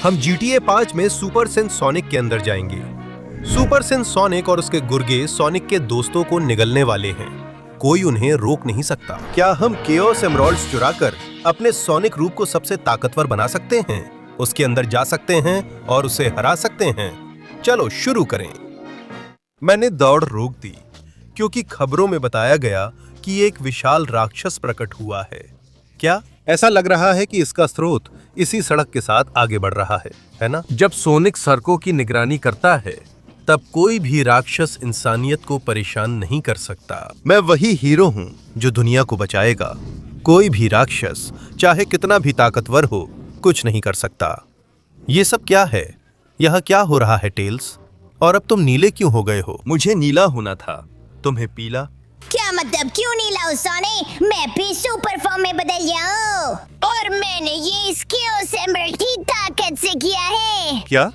हम GTA 5 में super Sen sonic के अंदर जाएंगे। सुपर सेन सोनिक और उसके गुर्गे सोनिक के दोस्तों को निगलने वाले हैं। कोई उन्हें रोक नहीं सकता। क्या हम केओस एमराल्ड्स चुराकर अपने सोनिक रूप को सबसे ताकतवर बना सकते हैं? उसके अंदर जा सकते हैं और उसे हरा सकते हैं। चलो शुरू करें। मैंने दौड़ रोक दी क्योंकि खबरों में बताया गया कि एक विशाल राक्षस प्रकट हुआ है। क्या ऐसा लग रहा है कि इसका स्रोत इसी सड़क के साथ आगे बढ़ रहा है ना? जब सोनिक सड़कों की निगरानी करता है तब कोई भी राक्षस इंसानियत को परेशान नहीं कर सकता। मैं वही हीरो हूँ जो दुनिया को बचाएगा। कोई भी राक्षस चाहे कितना भी ताकतवर हो कुछ नहीं कर सकता। ये सब क्या है? यहाँ क्या हो रहा है टेल्स? और अब तुम नीले क्यों हो गए हो? मुझे नीला होना था, तुम्हें पीला। क्या मतलब क्यों नीला हूँ सोनिक? मैं भी सुपर फॉर्म में बदल जाऊँ और मैंने ये केओस एमराल्ड की ताकत से किया है। क्या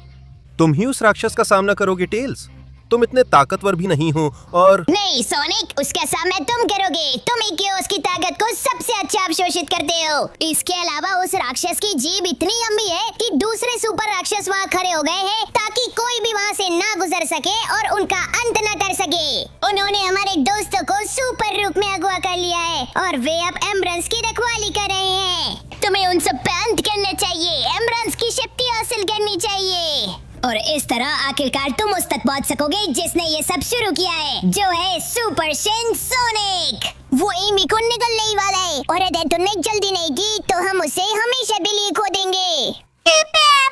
तुम ही उस राक्षस का सामना करोगे टेल्स? तुम इतने ताकतवर भी नहीं हो और नहीं सोनिक, उसका सामना तुम करोगे। तुम ही केओस की ताकत को सबसे अच्छा अवशोषित करते हो। इसके अलावा उस राक्षस की जीभ इतनी लंबी है कि दूसरे सुपर राक्षस वहाँ खड़े हो गए हैं ताकि कोई भी वहाँ से ना गुजर सके और उनका अंत न कर सके। उन्होंने हमारे दोस्तों को सुपर रूप में अगवा कर लिया है और वे अब एम्ब्रेंस की रखवाली कर रहे हैं। तुम्हें उन सब पे अंत करना चाहिए। एम्ब्रेंस की शक्ति हासिल करनी चाहिए और इस तरह आखिरकार तुम उस तक पहुंच सकोगे जिसने ये सब शुरू किया है, जो है सुपर सेन सोनिक। वो एमी को निगलने ही वाला है और अगर तुमने जल्दी नहीं की तो हम उसे हमेशा के लिए खो देंगे।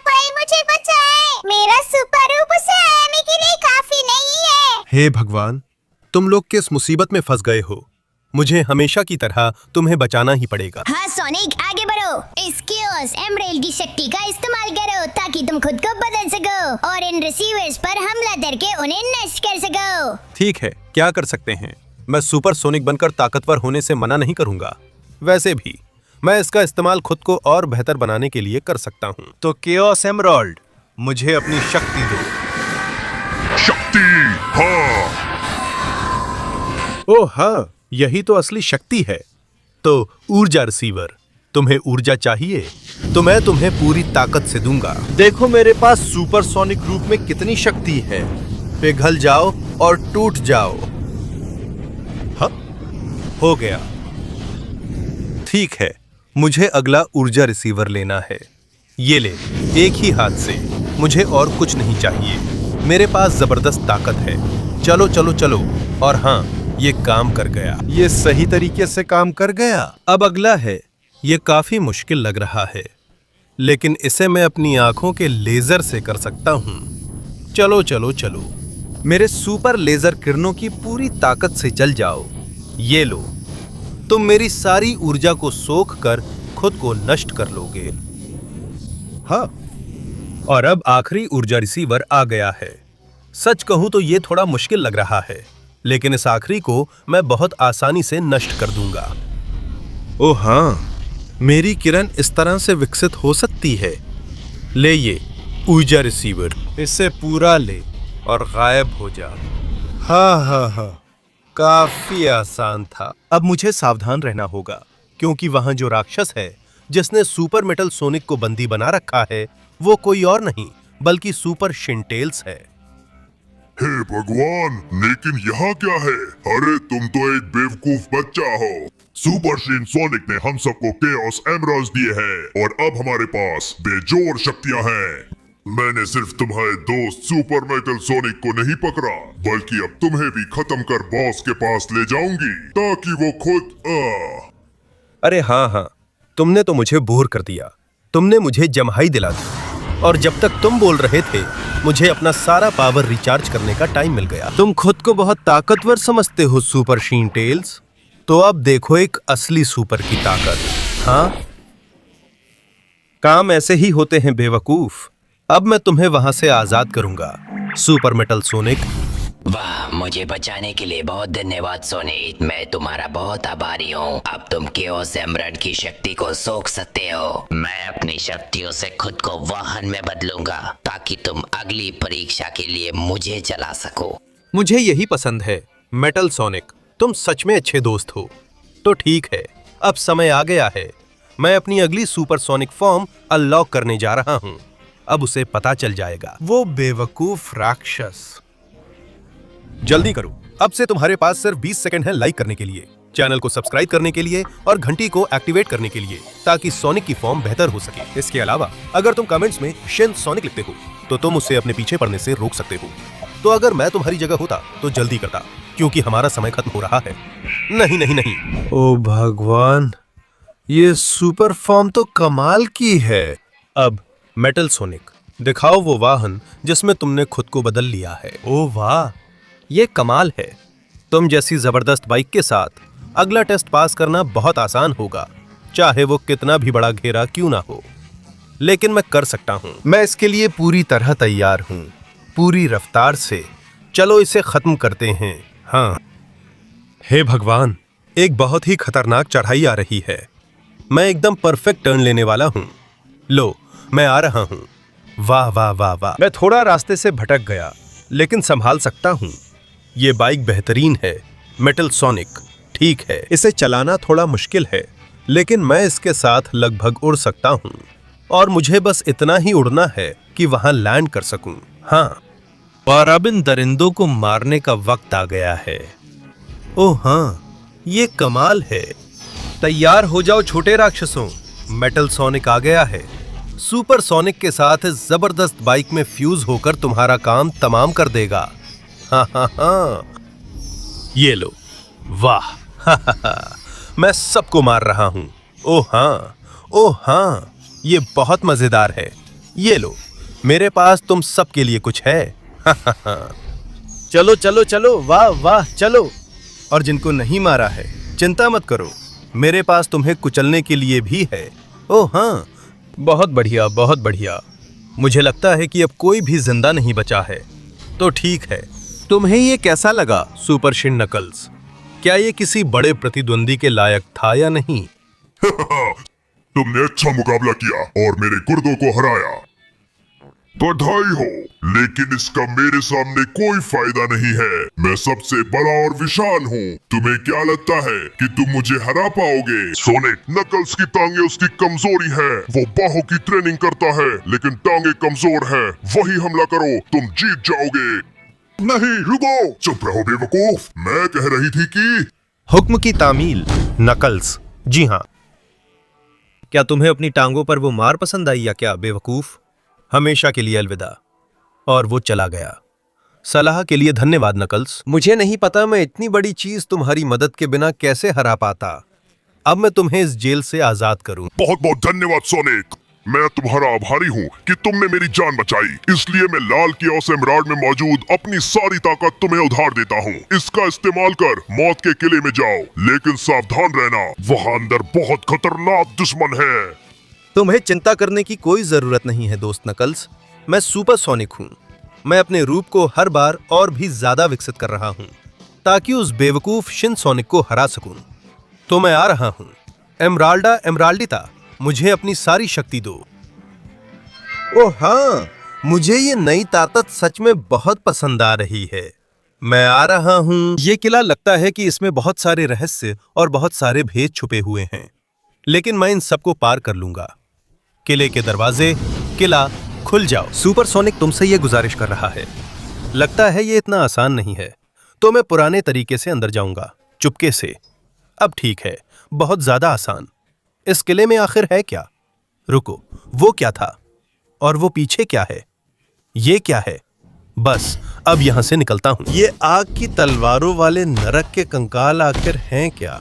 भाई मुझे बचाए, मेरा सुपर रूप उस एमी के लिए काफी नहीं है। हे भगवान, तुम लोग किस मुसीबत में फंस गए हो? मुझे हमेशा की तरह तुम्हें बचाना ही पड़ेगा। हाँ सोनिक, आगे बढ़ो। इस केओस एमराल्ड की शक्ति का इस्तेमाल करो ताकि तुम खुद को बदल सको और इन रिसीवर्स पर हमला करके उन्हें नष्ट कर सको। ठीक है, क्या कर सकते हैं? मैं सुपर सोनिक बनकर ताकतवर होने से मना नहीं करूंगा। वैसे भी मैं इसका इस्तेमाल खुद को और बेहतर बनाने के लिए कर सकता हूँ। तो केओस एमराल्ड, मुझे अपनी शक्ति दो। शक्ति हाँ। ओह हाँ, यही तो असली शक्ति है। तो ऊर्जा रिसीवर, तुम्हें ऊर्जा चाहिए तो मैं तुम्हें पूरी ताकत से दूंगा। देखो मेरे पास सुपर सोनिक रूप में कितनी शक्ति है। पिघल जाओ और टूट जाओ। हाँ, हो गया। ठीक है, मुझे अगला ऊर्जा रिसीवर लेना है। ये ले, एक ही हाथ से। मुझे और कुछ नहीं चाहिए। मेरे पास जबरदस्त ताकत है। चलो चलो चलो। और हाँ, ये काम कर गया। ये सही तरीके से काम कर गया। अब अगला है। ये काफी मुश्किल लग रहा है, लेकिन इसे मैं अपनी आंखों के लेजर से कर सकता हूँ। चलो चलो चलो, मेरे सुपर लेजर किरणों की पूरी ताकत से जल जाओ। ये लो, तुम मेरी सारी ऊर्जा को सोख कर खुद को नष्ट कर लोगे। हाँ, और अब आखिरी ऊर्जा रिसीवर आ गया है। सच कहूं तो ये थोड़ा मुश्किल लग रहा है, लेकिन इस आखिरी को मैं बहुत आसानी से नष्ट कर दूंगा। ओह हाँ, मेरी किरण इस तरह से विकसित हो सकती है। ले ये ऊर्जा रिसीवर, इसे पूरा ले और गायब हो जा। हाँ हाँ हाँ, काफी आसान था। अब मुझे सावधान रहना होगा क्योंकि वहां जो राक्षस है जिसने सुपर मेटल सोनिक को बंदी बना रखा है, वो कोई और नहीं बल्कि सुपर शिन टेल्स है। हे भगवान, लेकिन यहाँ क्या है? अरे तुम तो एक बेवकूफ बच्चा हो। सुपर सेन सोनिक ने हम सबको केओस एमराल्ड्स दिए हैं और अब हमारे पास बेजोड़ शक्तियाँ हैं। मैंने सिर्फ तुम्हारे दोस्त सुपर मेटल सोनिक को नहीं पकड़ा, बल्कि अब तुम्हें भी खत्म कर बॉस के पास ले जाऊंगी ताकि वो खुद अरे हाँ हाँ, तुमने तो मुझे बोर कर दिया। तुमने मुझे जम्हाई दिला दी और जब तक तुम बोल रहे थे मुझे अपना सारा पावर रिचार्ज करने का टाइम मिल गया। तुम खुद को बहुत ताकतवर समझते हो सुपर शीन टेल्स, तो अब देखो एक असली सुपर की ताकत। हाँ, काम ऐसे ही होते हैं बेवकूफ। अब मैं तुम्हें वहां से आजाद करूंगा सुपर मेटल सोनिक। वाह, मुझे बचाने के लिए बहुत धन्यवाद सोनिक। मैं तुम्हारा बहुत आभारी हूँ। अब तुम केओस एमराल्ड की शक्ति को सोख सकते हो। मैं अपनी शक्तियों से खुद को वाहन में बदलूंगा ताकि तुम अगली परीक्षा के लिए मुझे चला सको। मुझे यही पसंद है मेटल सोनिक, तुम सच में अच्छे दोस्त हो। तो ठीक है, अब समय आ गया है। मैं अपनी अगली सुपरसोनिक फॉर्म अनलॉक करने जा रहा हूं। अब उसे पता चल जाएगा। वो बेवकूफ राक्षस। जल्दी करो, अब से तुम्हारे पास सिर्फ 20 सेकंड है लाइक करने के लिए, चैनल को सब्सक्राइब करने के लिए और घंटी को एक्टिवेट करने के लिए, ताकि सोनिक की फॉर्म बेहतर हो सके। इसके अलावा अगर तुम कमेंट्स में शिन सोनिक लिखते हो तो तुम उसे अपने पीछे पड़ने से रोक सकते हो। तो अगर मैं तुम्हारी जगह होता तो जल्दी करता, क्योंकि हमारा समय खत्म हो रहा है। नहीं नहीं नहीं, ओ भगवान, ये सुपर फॉर्म तो कमाल की है। अब मेटल सोनिक, दिखाओ वो वाहन जिसमें तुमने खुद को बदल लिया है। ओ वाह, ये कमाल है। तुम जैसी जबरदस्त बाइक के साथ अगला टेस्ट पास करना बहुत आसान होगा, चाहे वो कितना भी बड़ा घेरा क्यों ना हो। लेकिन मैं कर सकता हूं। मैं इसके लिए पूरी तरह तैयार हूं, पूरी रफ्तार से। चलो इसे खत्म करते हैं। हाँ, हे भगवान, एक बहुत ही खतरनाक चढ़ाई आ रही है। मैं एकदम परफेक्ट टर्न लेने वाला हूं। लो, मैं आ रहा हूं। वाह वाह वाह वाह। मैं थोड़ा रास्ते से भटक गया, लेकिन संभाल सकता हूं। ये बाइक बेहतरीन है, मेटल सोनिक। ठीक है, इसे चलाना थोड़ा मुश्किल है, लेकिन मैं इसके साथ लगभग उड़ सकता हूं। और मुझे बस इतना ही उड़ना है कि वहां लैंड कर सकूं। हाँ, और अब इन दरिंदों को मारने का वक्त आ गया है। ओह हाँ, ये कमाल है। तैयार हो जाओ छोटे राक्षसों, मेटल सोनिक आ गया है। सुपर सोनिक के साथ इस जबरदस्त बाइक में फ्यूज होकर तुम्हारा काम तमाम कर देगा। हाँ हाँ हाँ, ये लो। वाह, मैं सबको मार रहा हूं। ओह हाँ, ये बहुत मजेदार है। ये लो, मेरे पास तुम सबके लिए कुछ है। चलो चलो चलो, वाह वाह, चलो। और जिनको नहीं मारा है, चिंता मत करो, मेरे पास तुम्हें कुचलने के लिए भी है। ओह हाँ, बहुत बढ़िया बहुत बढ़िया। मुझे लगता है कि अब कोई भी जिंदा नहीं बचा है। तो ठीक है, तुम्हें ये कैसा लगा सुपर शिन नकल्स? क्या ये किसी बड़े प्रतिद्वंदी के लायक था या नहीं? तुमने अच्छा मुकाबला किया और मेरे गुर्दों को हराया। बधाई हो, लेकिन इसका मेरे सामने कोई फायदा नहीं है। मैं सबसे बड़ा और विशाल हूँ। तुम्हें क्या लगता है कि तुम मुझे हरा पाओगे? सोनिक, नकल्स की टांगे उसकी कमजोरी है। वो बाहों की ट्रेनिंग करता है, लेकिन टांगे कमजोर है। वही हमला करो, तुम जीत जाओगे। नहीं, रुको, चुप रहो बेवकूफ। मैं कह रही थी कि हुक्म की तामील नकल्स। जी हाँ, क्या तुम्हें अपनी टांगों पर वो मार पसंद आई या क्या बेवकूफ? हमेशा के लिए अलविदा। और वो चला गया। सलाह के लिए धन्यवाद नकल्स। मुझे नहीं पता मैं इतनी बड़ी चीज तुम्हारी मदद के बिना कैसे हरा पाता। अब मैं तुम्हें इस जेल से आजाद करूं। बहुत बहुत धन्यवाद सोनिक। मैं तुम्हारा आभारी हूँ कि तुमने मेरी जान बचाई। इसलिए मैं लाल कियोस एमराल्ड में मौजूद अपनी सारी ताकत तुम्हें उधार देता हूँ। इसका इस्तेमाल कर मौत के किले में जाओ, लेकिन सावधान रहना, वहाँ अंदर बहुत खतरनाक दुश्मन है। तुम्हें चिंता करने की कोई जरूरत नहीं है दोस्त नकल्स। मैं सुपर सोनिक हूँ। मैं अपने रूप को हर बार और भी ज्यादा विकसित कर रहा हूँ, ताकि उस बेवकूफ शिन सोनिक को हरा सकूं। तो मैं आ रहा हूँ। एमराल्डा एमराल्डिता, मुझे अपनी सारी शक्ति दो। ओह हाँ, मुझे ये नई ताकत सच में बहुत पसंद आ रही है। मैं आ रहा हूँ। ये किला लगता है कि इसमें बहुत सारे रहस्य और बहुत सारे भेद छुपे हुए हैं, लेकिन मैं इन सबको पार कर लूंगा। किले के दरवाजे, किला खुल जाओ। सुपर सोनिक तुमसे ये गुजारिश कर रहा है। लगता है ये इतना आसान नहीं है, तो मैं पुराने तरीके से अंदर जाऊंगा, चुपके से। अब ठीक है, बहुत ज्यादा आसान। इस किले में आखिर है क्या? रुको, वो क्या था? और वो पीछे क्या है? ये क्या है? बस अब यहां से निकलता हूं। ये आग की तलवारों वाले नरक के कंकाल आखिर हैं क्या?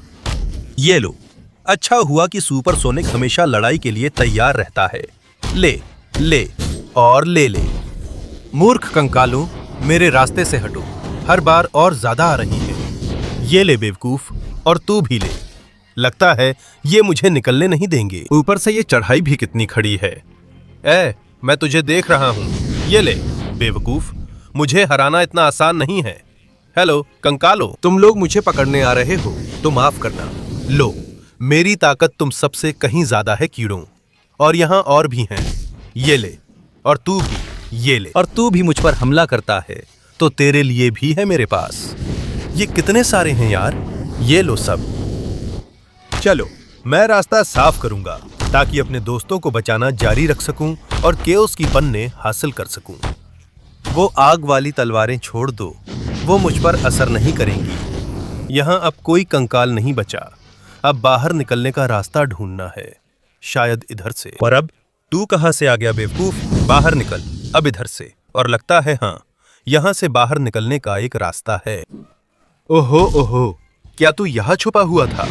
ये लो, अच्छा हुआ कि सुपर सोनिक हमेशा लड़ाई के लिए तैयार रहता है। ले ले और ले ले। मूर्ख कंकालों, मेरे रास्ते से हटो, हर बार और ज्यादा आ रही है। ये ले बेवकूफ, और तू भी ले। लगता है ये मुझे निकलने नहीं देंगे। ऊपर से ये चढ़ाई भी कितनी खड़ी है। मैं तुझे देख रहा हूं। ये ले बेवकूफ, मुझे हराना इतना आसान नहीं है। हेलो कंकालो, तुम लोग मुझे पकड़ने आ रहे हो तो माफ करना। लो, मेरी ताकत तुम सबसे कहीं ज्यादा है कीड़ों, और यहाँ और भी हैं। ये ले, और तू भी ये ले। और तू भी मुझ पर हमला करता है तो तेरे लिए भी है मेरे पास। ये कितने सारे हैं यार। ये लो सब। चलो, मैं रास्ता साफ करूंगा ताकि अपने दोस्तों को बचाना जारी रख सकूं और केओस की पन्ने हासिल कर सकूं। वो आग वाली तलवारें छोड़ दो, वो मुझ पर असर नहीं करेंगी। यहाँ अब कोई कंकाल नहीं बचा। अब बाहर निकलने का रास्ता ढूंढना है, शायद इधर से। पर अब तू कहाँ से आ गया बेवकूफ? बाहर निकल अब इधर से। और लगता है हाँ, यहाँ से बाहर निकलने का एक रास्ता है। ओहो ओहो, क्या तू यहाँ छुपा हुआ था?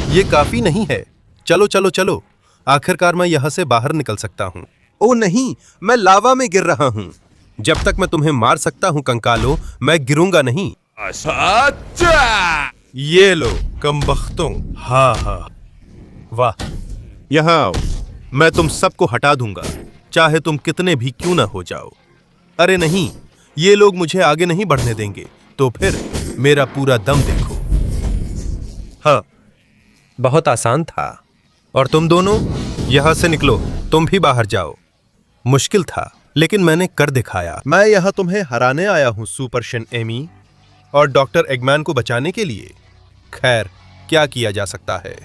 ये काफी नहीं है। चलो चलो चलो, आखिरकार मैं यहाँ से बाहर निकल सकता हूँ। ओ नहीं, मैं लावा में गिर रहा हूँ। जब तक मैं तुम्हें मार सकता हूँ कंकालो, मैं गिरूंगा नहीं। ये लो कमबख्तों। हाँ हाँ, वाह, यहाँ आओ, मैं तुम सबको हटा दूंगा, चाहे तुम कितने भी क्यों ना हो जाओ। अरे नहीं, ये लोग मुझे आगे नहीं बढ़ने देंगे, तो फिर मेरा पूरा दम देखो। हाँ, बहुत आसान था। और तुम दोनों यहां से निकलो, तुम भी बाहर जाओ। मुश्किल था, लेकिन मैंने कर दिखाया। मैं यहां तुम्हें हराने आया हूं सुपरशिन एमी, और डॉक्टर एगमैन को बचाने के लिए। खैर, क्या किया जा सकता है?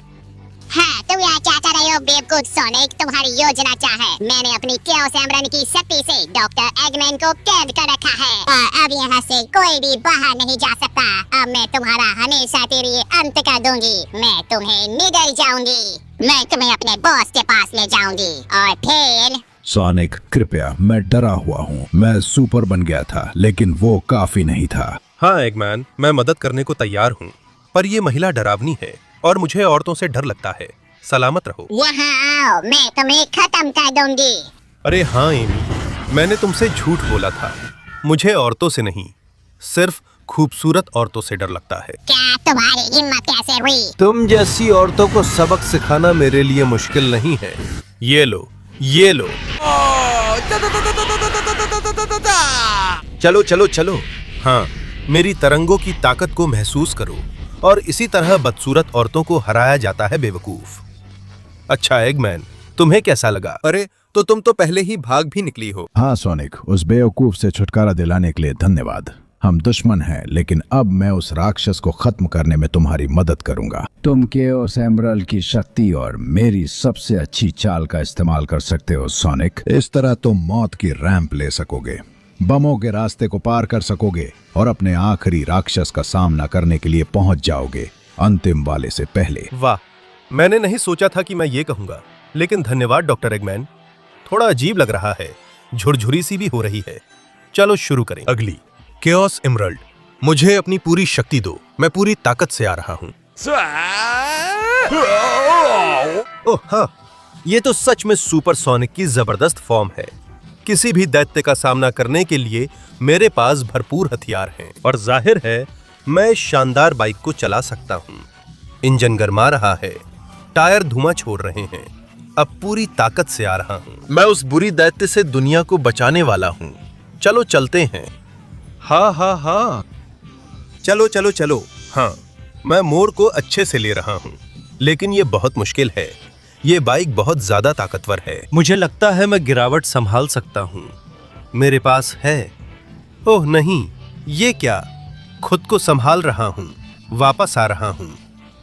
हाँ, तुम यहाँ क्या कर रहे हो बेवकूफ सोनिक? तुम्हारी योजना क्या है? मैंने अपनी केओस एमरन की शक्ति से डॉक्टर एगमैन को कैद कर रखा है और अब यहाँ से कोई भी बाहर नहीं जा सकता। अब मैं तुम्हारा हमेशा के लिए अंत कर दूंगी। मैं तुम्हें निगल जाऊंगी। मैं तुम्हें अपने बॉस के पास ले जाऊंगी और फिर। सोनिक, कृपया, मैं डरा हुआ हूँ। मैं सुपर बन गया था, लेकिन वो काफी नहीं था। हाँ एगमैन, मैं मदद करने को तैयार हूँ, पर ये महिला डरावनी है और मुझे औरतों से डर लगता है। सलामत रहो। यहाँ आओ, मैं तुम्हें खत्म कर दूंगी। अरे हाँ एमी, मैंने तुमसे झूठ बोला था। मुझे औरतों से नहीं, सिर्फ खूबसूरत औरतों से डर लगता है। क्या तुम्हारी हिम्मत कैसे हुई? तुम जैसी औरतों को सबक सिखाना मेरे लिए मुश्किल नहीं है। ये लो, ये लो। चलो चलो चलो। हाँ, मेरी तरंगों की ताकत को महसूस करो, और इसी तरह बदसूरत औरतों को हराया जाता है बेवकूफ। अच्छा एगमैन, तुम्हें कैसा लगा? अरे तो तुम तो पहले ही भाग भी निकली हो। हाँ सोनिक, उस बेवकूफ से छुटकारा दिलाने के लिए धन्यवाद। हम दुश्मन हैं, लेकिन अब मैं उस राक्षस को खत्म करने में तुम्हारी मदद करूंगा। तुम केओस एमरल्ड की शक्ति और मेरी सबसे अच्छी चाल का इस्तेमाल कर सकते हो सोनिक। इस तरह तुम मौत की रैंप ले सकोगे, बमों के रास्ते को पार कर सकोगे और अपने आखिरी राक्षस का सामना करने के लिए पहुंच जाओगे, अंतिम वाले से पहले। वाह, मैंने नहीं सोचा था कि मैं ये कहूंगा, लेकिन धन्यवाद डॉक्टर एगमैन। थोड़ा अजीब लग रहा है, झुरझुरी सी भी हो रही है। चलो शुरू करें। अगली, केओस एमरल्ड, मुझे अपनी पूरी शक्ति दो। मैं पूरी ताकत से आ रहा हूं। ओह हाँ, ये तो सच में सुपरसोनिक की जबरदस्त फॉर्म है। किसी भी दैत्य का सामना करने के लिए मेरे पास भरपूर हथियार हैं, और जाहिर है मैं इस शानदार बाइक को चला सकता हूँ। इंजन गरमा रहा है, टायर धुआं छोड़ रहे हैं। अब पूरी ताकत से आ रहा हूँ। मैं उस बुरी दैत्य से दुनिया को बचाने वाला हूँ। चलो चलते हैं। हाँ हाँ हाँ, चलो चलो चलो। हाँ, मैं मोड़ को अच्छे से ले रहा हूँ, लेकिन ये बहुत मुश्किल है। ये बाइक बहुत ज्यादा ताकतवर है। मुझे लगता है मैं गिरावट संभाल सकता हूँ। मेरे पास है। ओह नहीं, ये क्या? खुद को संभाल रहा हूँ, वापस आ रहा हूँ।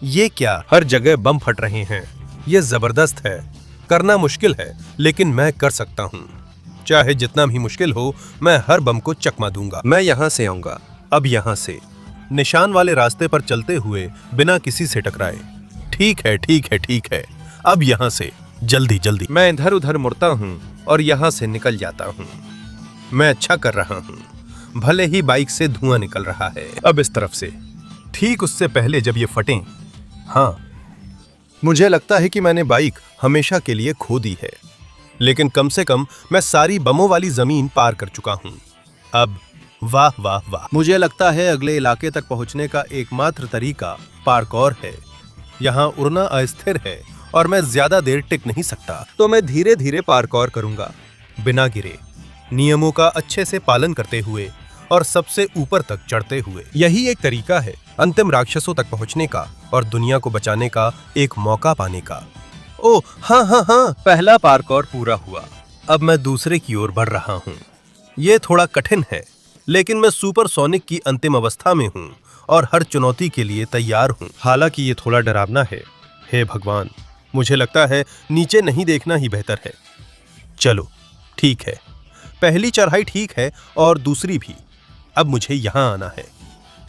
ये क्या? हर जगह बम फट रहे हैं। ये जबरदस्त है। करना मुश्किल है, लेकिन मैं कर सकता हूँ। चाहे जितना भी मुश्किल हो, मैं हर बम को चकमा दूंगा। मैं यहाँ से आऊंगा। अब यहाँ से निशान वाले रास्ते पर चलते हुए बिना किसी से टकराए। ठीक है ठीक है ठीक है। अब यहाँ से जल्दी जल्दी। मैं इधर उधर मुड़ता हूँ और यहाँ से निकल जाता हूँ। मैं अच्छा कर रहा हूँ, भले ही बाइक से धुआं निकल रहा है। अब इस तरफ से, ठीक उससे पहले जब ये फटें। हाँ, मुझे लगता है कि मैंने बाइक हमेशा के लिए खो दी है, लेकिन कम से कम मैं सारी बमों वाली जमीन पार कर चुका हूँ। अब वाह वाह वाह, मुझे लगता है अगले इलाके तक पहुँचने का एकमात्र तरीका पार्कौर है। यहाँ उड़ना अस्थिर है और मैं ज्यादा देर टिक नहीं सकता, तो मैं धीरे धीरे पार्कौर करूंगा, बिना गिरे, नियमों का अच्छे से पालन करते हुए और सबसे ऊपर तक चढ़ते हुए। यही एक तरीका है अंतिम राक्षसों तक पहुंचने का और दुनिया को बचाने का एक मौका पाने का। ओह हाँ हाँ हाँ, पहला पार्कौर पूरा हुआ। अब मैं दूसरे की ओर बढ़ रहा हूँ। ये थोड़ा कठिन है, लेकिन मैं सुपरसोनिक की अंतिम अवस्था में हूँ और हर चुनौती के लिए तैयार हूँ। हालांकि ये थोड़ा डरावना है। हे भगवान, मुझे लगता है नीचे नहीं देखना ही बेहतर है। चलो ठीक है, पहली चढ़ाई ठीक है और दूसरी भी। अब मुझे यहां आना है।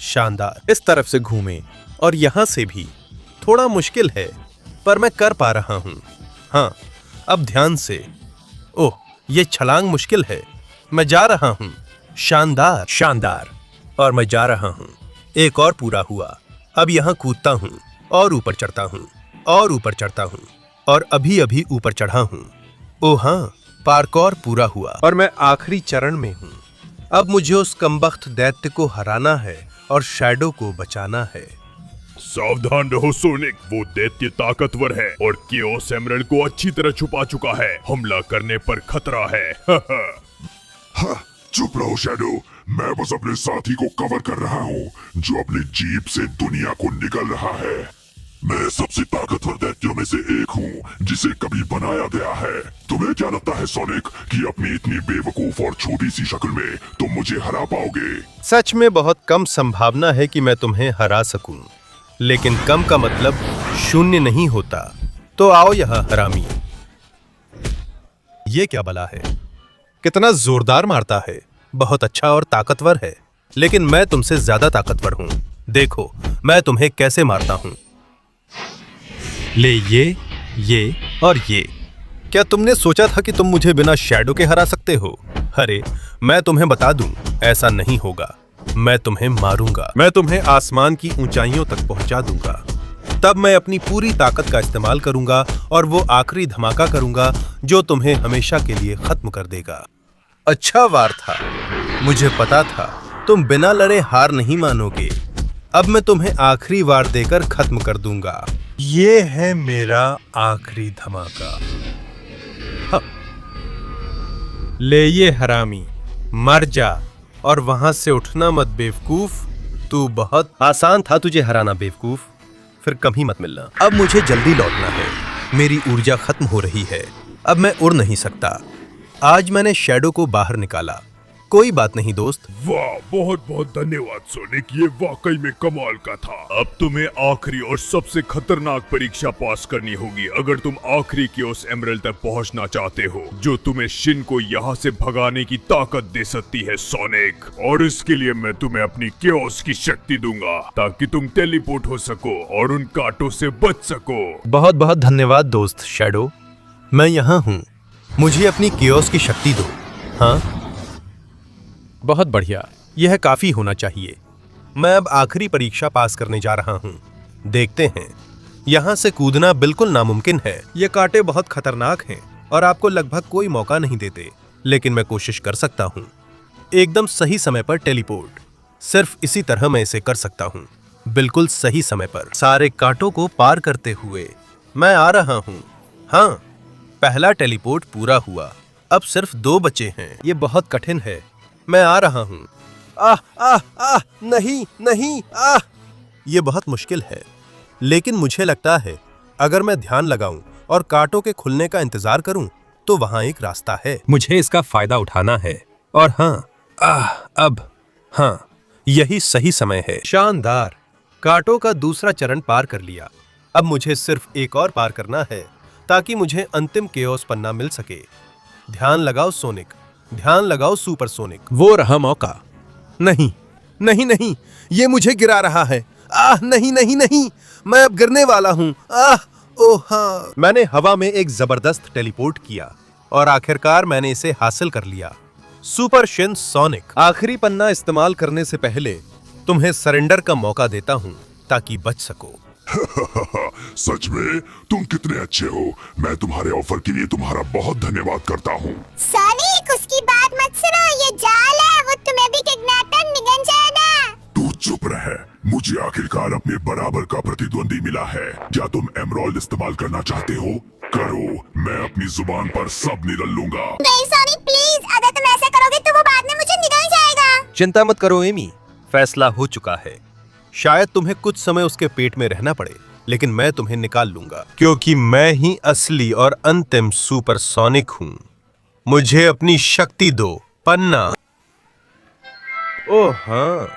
शानदार। इस तरफ से घूमें और यहां से भी। थोड़ा मुश्किल है पर मैं कर पा रहा हूं। हाँ, अब ध्यान से। ओह, ये छलांग मुश्किल है। मैं जा रहा हूं। शानदार शानदार। और मैं जा रहा हूं। एक और पूरा हुआ। अब यहां कूदता हूं और ऊपर चढ़ता हूं और ऊपर चढ़ता हूं और अभी अभी ऊपर चढ़ा हूं। ओह हाँ, पार्कोर पूरा हुआ और मैं आखिरी चरण में हूं। अब मुझे उस कमबख्त दैत्य को हराना है और शैडो को बचाना है। सावधान रहो सोनिक, वो दैत्य ताकतवर है और केओस एमरल्ड को अच्छी तरह छुपा चुका है। हमला करने पर खतरा है। चुप रहो शैडो, मैं बस अपने साथी को कवर कर रहा हूँ जो अपनी जीप से दुनिया को निगल रहा है। मैं सबसे ताकतवर दैत्यों में से एक हूँ जिसे कभी बनाया गया है। तुम्हें क्या लगता है सोनिक कि अपनी इतनी बेवकूफ और छोटी सी शक्ल में तुम मुझे हरा पाओगे? सच में बहुत कम संभावना है कि मैं तुम्हें हरा सकूं, लेकिन कम का मतलब शून्य नहीं होता। तो आओ यहाँ हरामी। ये क्या बला है? कितना जोरदार मारता है। बहुत अच्छा और ताकतवर है, लेकिन मैं तुमसे ज्यादा ताकतवर हूं। देखो मैं तुम्हें कैसे मारता हूं। ले ये और ये। क्या तुमने सोचा था कि तुम मुझे बिना शैडो के हरा सकते हो? अरे मैं तुम्हें बता दूं, ऐसा नहीं होगा। मैं तुम्हें मारूंगा। मैं तुम्हें आसमान की ऊंचाइयों तक पहुंचा दूंगा। तब मैं अपनी पूरी ताकत का इस्तेमाल करूंगा और वो आखिरी धमाका करूंगा जो तुम्हें हमेशा के लिए खत्म कर देगा। अच्छा वार था। मुझे पता था तुम बिना लड़े हार नहीं मानोगे। अब मैं तुम्हें आखिरी वार देकर खत्म कर दूंगा। ये है मेरा आखिरी धमाका। हाँ। ले ये हरामी, मर जा और वहां से उठना मत बेवकूफ। तू बहुत आसान था तुझे हराना बेवकूफ। फिर कभी मत मिलना। अब मुझे जल्दी लौटना है। मेरी ऊर्जा खत्म हो रही है। अब मैं उड़ नहीं सकता। आज मैंने शैडो को बाहर निकाला। कोई बात नहीं दोस्त। वाह, बहुत बहुत धन्यवाद सोनिक, ये वाकई में कमाल का था। अब तुम्हें आखिरी और सबसे खतरनाक परीक्षा पास करनी होगी अगर तुम आखिरी केओस एमरल्ड तक पहुंचना चाहते हो, जो तुम्हें शिन को यहाँ से भगाने की ताकत दे सकती है सोनिक। और इसके लिए मैं तुम्हें अपनी केओस की शक्ति दूंगा ताकि तुम टेलीपोर्ट हो सको और उन कांटों से बच सको। बहुत बहुत धन्यवाद दोस्त शैडो। मैं यहाँ हूँ। मुझे अपनी केओस की शक्ति दो। हाँ, बहुत बढ़िया। यह काफी होना चाहिए। मैं अब आखिरी परीक्षा पास करने जा रहा हूँ। देखते हैं। यहाँ से कूदना बिल्कुल नामुमकिन है। ये कांटे बहुत खतरनाक हैं और आपको लगभग कोई मौका नहीं देते, लेकिन मैं कोशिश कर सकता हूँ। एकदम सही समय पर टेलीपोर्ट। सिर्फ इसी तरह मैं इसे कर सकता हूँ। बिल्कुल सही समय पर सारे कांटों को पार करते हुए मैं आ रहा हूँ। हाँ, पहला टेलीपोर्ट पूरा हुआ। अब सिर्फ 2 बचे हैं। ये बहुत कठिन है। मैं आ रहा हूँ। नहीं नहीं ये बहुत मुश्किल है, लेकिन मुझे लगता है अगर मैं ध्यान लगाऊं और कांटों के खुलने का इंतजार करूं तो वहां एक रास्ता है। मुझे इसका फायदा उठाना है। और हाँ, अब हाँ, यही सही समय है। शानदार। कांटों का दूसरा चरण पार कर लिया। अब मुझे सिर्फ एक और पार करना है ताकि मुझे अंतिम केओस पन्ना मिल सके। ध्यान लगाओ सोनिक, ध्यान लगाओ सुपर सोनिक। वो रहा मौका। नहीं नहीं नहीं, ये मुझे गिरा रहा है। नहीं नहीं नहीं, मैं अब गिरने वाला हूँ। ओह हाँ। मैंने हवा में एक जबरदस्त टेलीपोर्ट किया और आखिरकार मैंने इसे हासिल कर लिया। Super Shin sonic. आखिरी पन्ना इस्तेमाल करने से पहले तुम्हें सरेंडर का मौका देता हूँ ताकि बच सको। सच में तुम कितने अच्छे हो। मैं तुम्हारे ऑफर के लिए तुम्हारा बहुत धन्यवाद करता हूँ। सोनिक, उसकी बात मत सुनो, ये जाल है। वो तुम्हें भी किडनैप कर निगल जाएगा। तू चुप रहे। मुझे आखिरकार अपने बराबर का प्रतिद्वंदी मिला है। क्या तुम एमरल्ड इस्तेमाल करना चाहते हो? करो, मैं अपनी जुबान पर सब निगल लूंगा। नहीं सोनिक प्लीज, अगर तुम ऐसा करोगे तो वो बाद में मुझे निगल जाएगा। चिंता मत करो एमी, फैसला हो चुका है। शायद तुम्हें कुछ समय उसके पेट में रहना पड़े, लेकिन मैं तुम्हें निकाल लूंगा क्योंकि मैं ही असली और अंतिम सुपर सोनिक हूँ। मुझे अपनी शक्ति दो, पन्ना। ओह हाँ,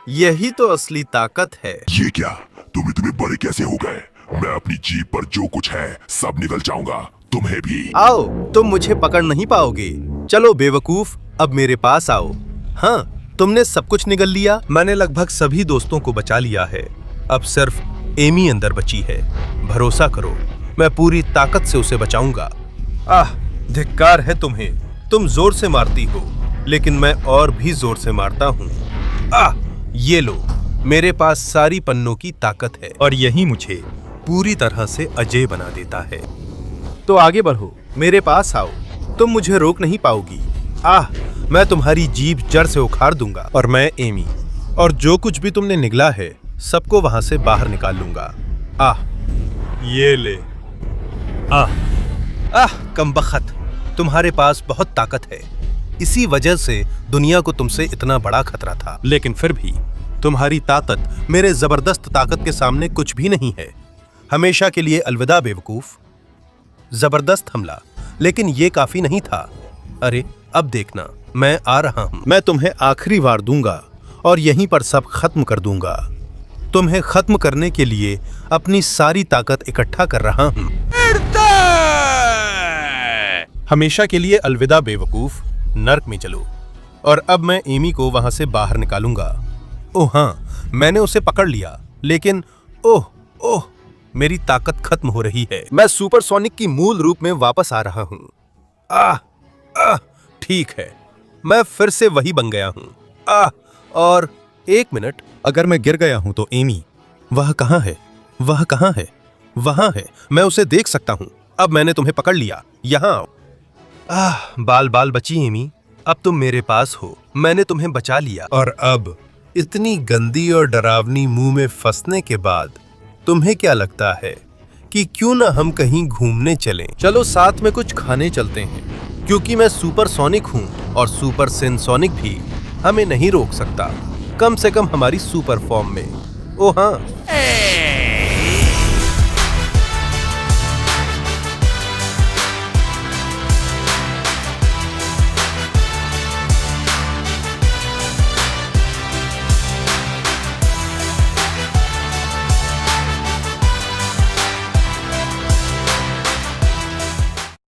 यही तो असली ताकत है। ये क्या? तुम इतने बड़े कैसे हो गए? मैं अपनी जीप पर जो कुछ है सब निगल जाऊंगा, तुम्हें भी। आओ, तुम मुझे पकड़ नहीं पाओगे। चलो बेवकूफ, अब मेरे पास आओ। हाँ, तुमने सब कुछ निगल लिया। मैंने लगभग सभी दोस्तों को बचा लिया है। अब सिर्फ एमी अंदर बची है। भरोसा करो, मैं पूरी ताकत से उसे बचाऊंगा। आह, धिक्कार है तुम्हें। तुम जोर से मारती हो, लेकिन मैं और भी जोर से मारता हूँ। आह, ये लो, मेरे पास सारी पन्नों की ताकत है और यही मुझे पूरी तरह से अजय बना देता है। तो आगे बढ़ो, मेरे पास आओ, तुम मुझे रोक नहीं पाओगी। आह, मैं तुम्हारी जीभ जड़ से उखाड़ दूंगा और मैं एमी और जो कुछ भी तुमने निगला है सबको वहां से बाहर निकाल लूंगा। आह, ये ले। आह, कमबख्त, तुम्हारे पास बहुत ताकत है। इसी वजह से दुनिया को तुमसे इतना बड़ा खतरा था, लेकिन फिर भी तुम्हारी ताकत मेरे जबरदस्त ताकत के सामने कुछ भी नहीं है। हमेशा के लिए अलविदा बेवकूफ। जबरदस्त हमला, लेकिन ये काफी नहीं था। अरे, अब देखना, मैं आ रहा हूं। मैं तुम्हें आखिरी बार दूंगा और यहीं पर सब खत्म कर दूंगा। तुम्हें खत्म करने के लिए अपनी सारी ताकत इकट्ठा कर रहा हूं। हमेशा के लिए अलविदा बेवकूफ, नर्क में चलो। और अब मैं एमी को वहां से बाहर निकालूंगा। ओह हाँ, मैंने उसे पकड़ लिया, लेकिन ओह ओह, मेरी ताकत खत्म हो रही है। मैं सुपरसोनिक की मूल रूप में वापस आ रहा हूं। आह, आह, ठीक है, मैं फिर से वही बन गया हूं। आह, और एक मिनट, अगर मैं गिर गया हूं तो एमी, वह कहां है? वह कहां है? वहां है, मैं उसे देख सकता हूं। अब मैंने तुम्हें पकड़ लिया, यहां आओ। आह, बाल बाल बची एमी, अब तुम मेरे पास हो। मैंने तुम्हें बचा लिया। और अब इतनी गंदी और डरावनी मुंह में फंसने के बाद तुम्हें क्या लगता है कि क्यों ना हम कहीं घूमने चलें? चलो साथ में कुछ खाने चलते हैं, क्योंकि मैं सुपरसोनिक हूं और सुपर सिनसोनिक भी हमें नहीं रोक सकता, कम से कम हमारी सुपर फॉर्म में। ओ हाँ,